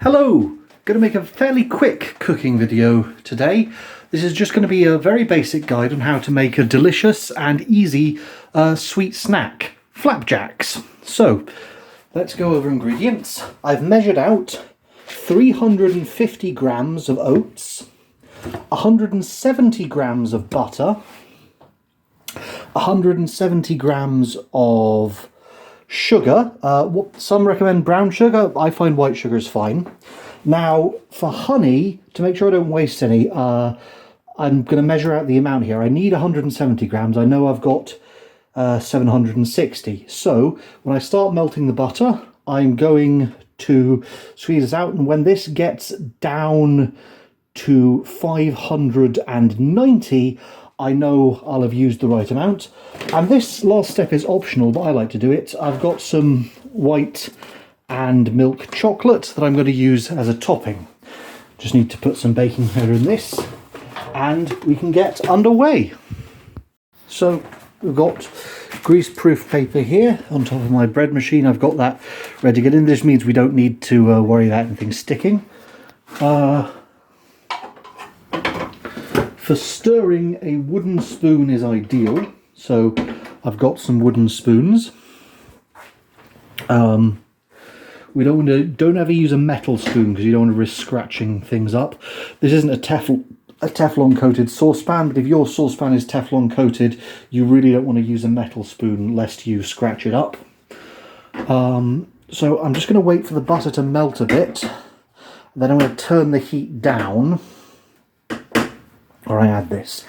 Hello! Going to make a fairly quick cooking video today. This is just going to be a very basic guide on how to make a delicious and easy sweet snack, flapjacks. So, let's go over ingredients. I've measured out 350 grams of oats, 170 grams of butter, 170 grams of sugar. Some recommend brown sugar. I find white sugar is fine. Now, for honey, to make sure I don't waste any, I'm going to measure out the amount here. I need 170 grams. I know I've got 760. So, when I start melting the butter, I'm going to squeeze this out. And when this gets down to 590, I know I'll have used the right amount. And this last step is optional, but I like to do it. I've got some white and milk chocolate that I'm going to use as a topping. Just need to put some baking powder in this and we can get underway. So we've got grease-proof paper here on top of my bread machine. I've got that ready to get in. This means we don't need to worry about anything sticking. For stirring, a wooden spoon is ideal. So I've got some wooden spoons. We don't ever use a metal spoon because you don't want to risk scratching things up. This isn't a Teflon coated saucepan, but if your saucepan is Teflon coated, you really don't want to use a metal spoon lest you scratch it up. So I'm just going to wait for the butter to melt a bit. Then I'm going to turn the heat down. Or I add this.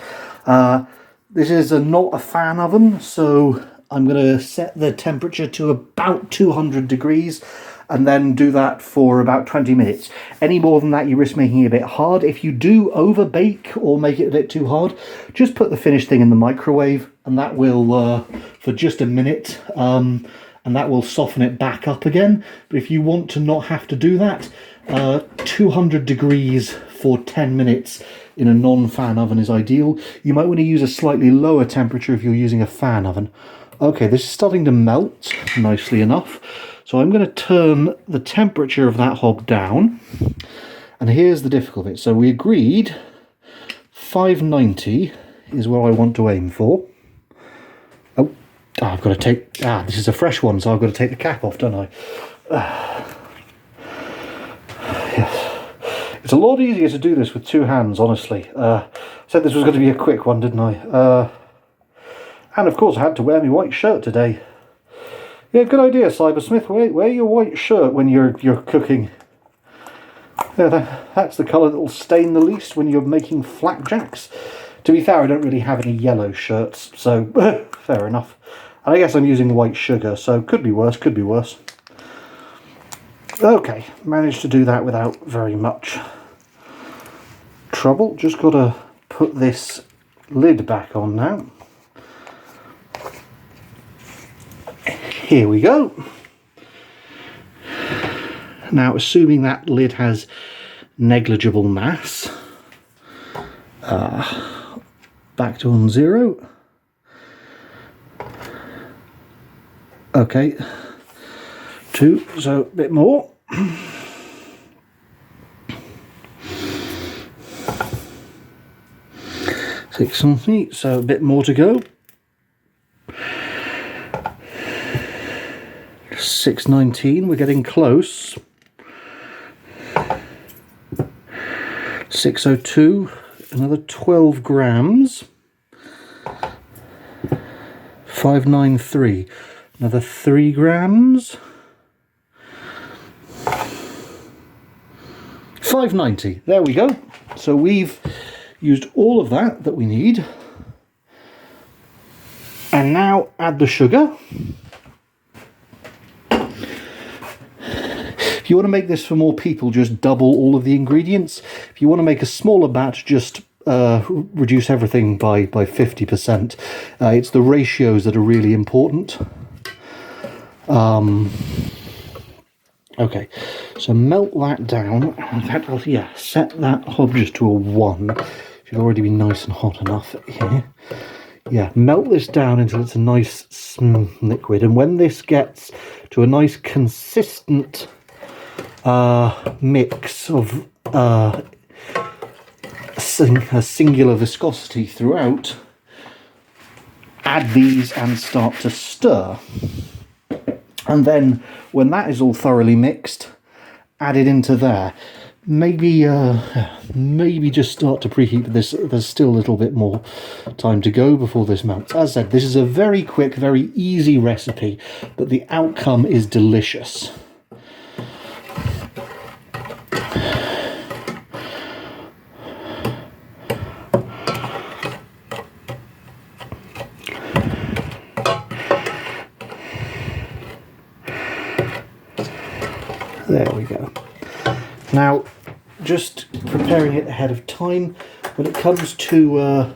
This is not a fan oven, so I'm going to set the temperature to about 200 degrees and then do that for about 20 minutes. Any more than that, you risk making it a bit hard. If you do over bake or make it a bit too hard, just put the finished thing in the microwave and that will, for just a minute, and that will soften it back up again. But if you want to not have to do that, 200 degrees for 10 minutes in a non-fan oven is ideal. You might want to use a slightly lower temperature if you're using a fan oven. Okay, this is starting to melt nicely enough. So I'm going to turn the temperature of that hob down. And here's the difficulty. So we agreed 590 is what I want to aim for. Oh, I've got to take... this is a fresh one, so I've got to take the cap off, don't I? Yes. It's a lot easier to do this with two hands, honestly. I said this was going to be a quick one, didn't I? And of course I had to wear my white shirt today. Yeah, good idea, Cybersmith. Wear your white shirt when you're cooking. Yeah, that's the colour that will stain the least when you're making flapjacks. To be fair, I don't really have any yellow shirts, so fair enough. And I guess I'm using white sugar, so could be worse, could be worse. Okay, managed to do that without very much trouble. Just got to put this lid back on now. Here we go. Now, assuming that lid has negligible mass, back to on 0. Okay, 2, so a bit more. Six something, so a bit more to go. 619, we're getting close. 602, another 12 grams. 593, another 3 grams. 590, there we go. So we've used all of that we need. And now add the sugar. If you want to make this for more people, just double all of the ingredients. If you want to make a smaller batch, just reduce everything by 50%. It's the ratios that are really important. Okay, so melt that down. In fact, I'll set that hob just to a 1. It should already be nice and hot enough here. Yeah, melt this down until it's a nice liquid. And when this gets to a nice consistent mix of a singular viscosity throughout, add these and start to stir. And then when that is all thoroughly mixed, add it into there. Maybe just start to preheat this. There's still a little bit more time to go before this melts. As I said, this is a very quick, very easy recipe, but the outcome is delicious. There we go. Now, just preparing it ahead of time, when it comes to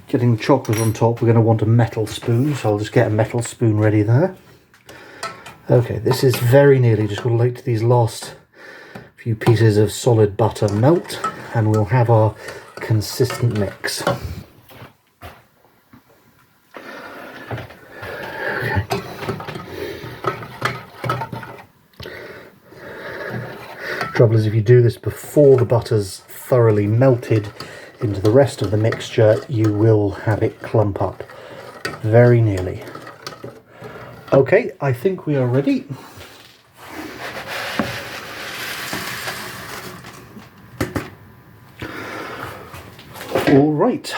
getting the chocolate on top, we're going to want a metal spoon, so I'll just get a metal spoon ready there. Okay, this is very nearly, just got to let these last few pieces of solid butter melt, and we'll have our consistent mix. Trouble is, if you do this before the butter's thoroughly melted into the rest of the mixture, you will have it clump up very nearly. Okay, I think we are ready. All right,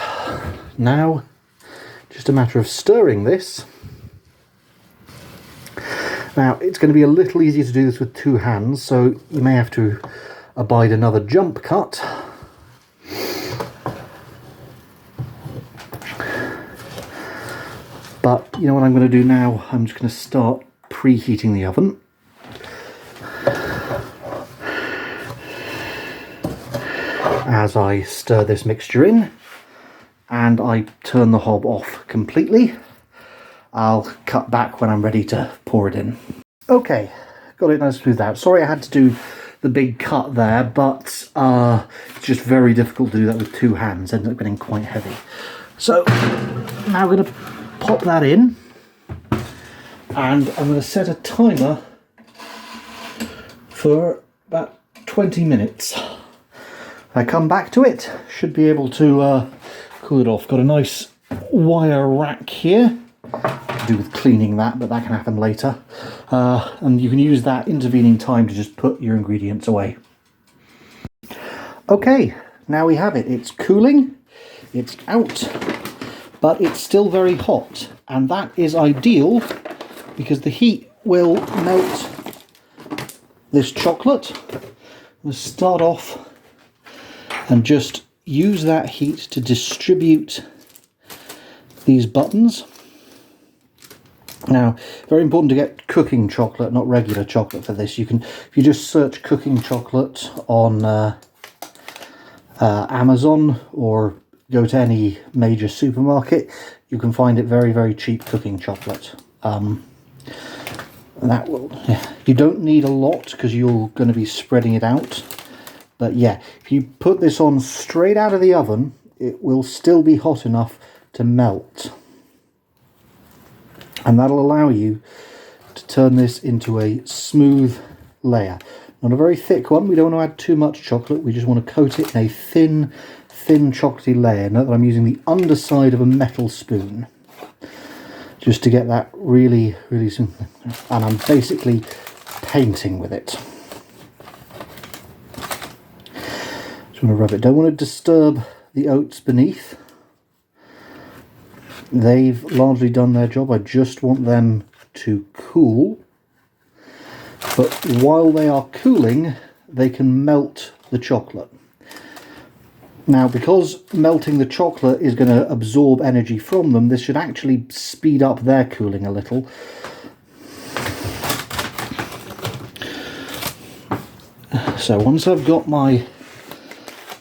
now just a matter of stirring this. Now, it's going to be a little easier to do this with two hands, so you may have to abide another jump cut. But you know what I'm going to do now? I'm just going to start preheating the oven. As I stir this mixture in, and I turn the hob off completely. I'll cut back when I'm ready to pour it in. Okay, got it nice smoothed out. Sorry I had to do the big cut there, but it's just very difficult to do that with two hands. It ends up getting quite heavy. So now I'm going to pop that in, and I'm going to set a timer for about 20 minutes. If I come back to it, should be able to cool it off. Got a nice wire rack here. To do with cleaning that, but that can happen later. And you can use that intervening time to just put your ingredients away. Okay, now we have it. It's cooling, it's out, but it's still very hot. And that is ideal because the heat will melt this chocolate. We'll start off and just use that heat to distribute these buttons. Now, very important to get cooking chocolate, not regular chocolate for this. You can, if you just search cooking chocolate on Amazon or go to any major supermarket, you can find it very, very cheap cooking chocolate. That will, you don't need a lot because you're going to be spreading it out. But yeah, if you put this on straight out of the oven, it will still be hot enough to melt. And that'll allow you to turn this into a smooth layer. Not a very thick one. We don't want to add too much chocolate. We just want to coat it in a thin chocolatey layer. Note that I'm using the underside of a metal spoon, just to get that really, really simple. And I'm basically painting with it. Just want to rub it. Don't want to disturb the oats beneath. They've largely done their job. I just want them to cool. But while they are cooling, they can melt the chocolate. Now, because melting the chocolate is going to absorb energy from them, this should actually speed up their cooling a little. So once I've got my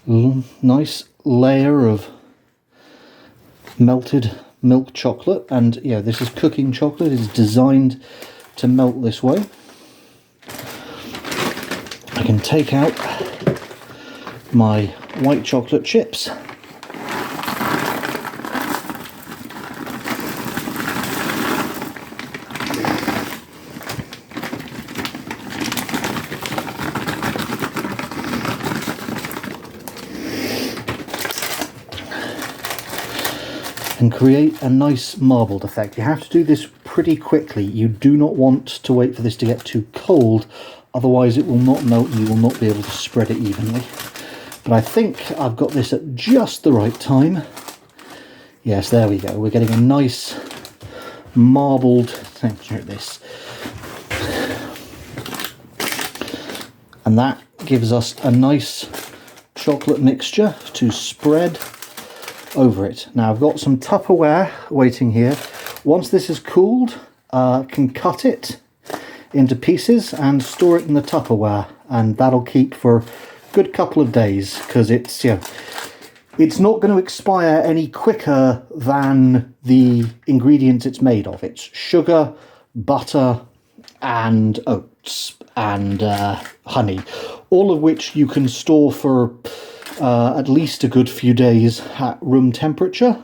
nice layer of melted milk chocolate, and yeah, this is cooking chocolate, it's designed to melt this way, I can take out my white chocolate chips. and create a nice marbled effect. You have to do this pretty quickly. You do not want to wait for this to get too cold, otherwise it will not melt and you will not be able to spread it evenly. But I think I've got this at just the right time. Yes, there we go. We're getting a nice marbled texture at this. And that gives us a nice chocolate mixture to spread over it. Now I've got some Tupperware waiting here. Once this is cooled, I can cut it into pieces and store it in the Tupperware, and that'll keep for a good couple of days, because it's, you know, it's not going to expire any quicker than the ingredients it's made of. It's sugar, butter, and oats, and honey, all of which you can store for at least a good few days at room temperature.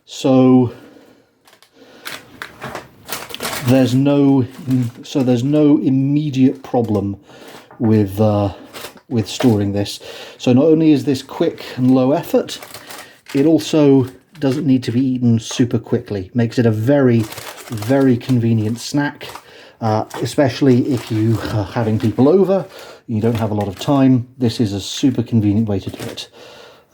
So there's no immediate problem with storing this. So not only is this quick and low effort, it also doesn't need to be eaten super quickly. Makes it a very, very convenient snack, especially if you are having people over, you don't have a lot of time. This is a super convenient way to do it.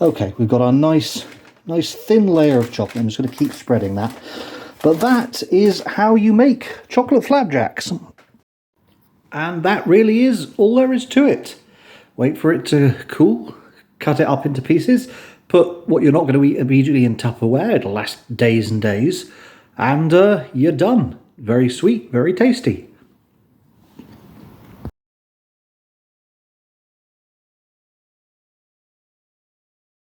Okay, we've got our nice thin layer of chocolate. I'm just going to keep spreading that. But that is how you make chocolate flapjacks. And that really is all there is to it. Wait for it to cool, cut it up into pieces, put what you're not going to eat immediately in Tupperware. It'll last days and days, and you're done. Very sweet, very tasty.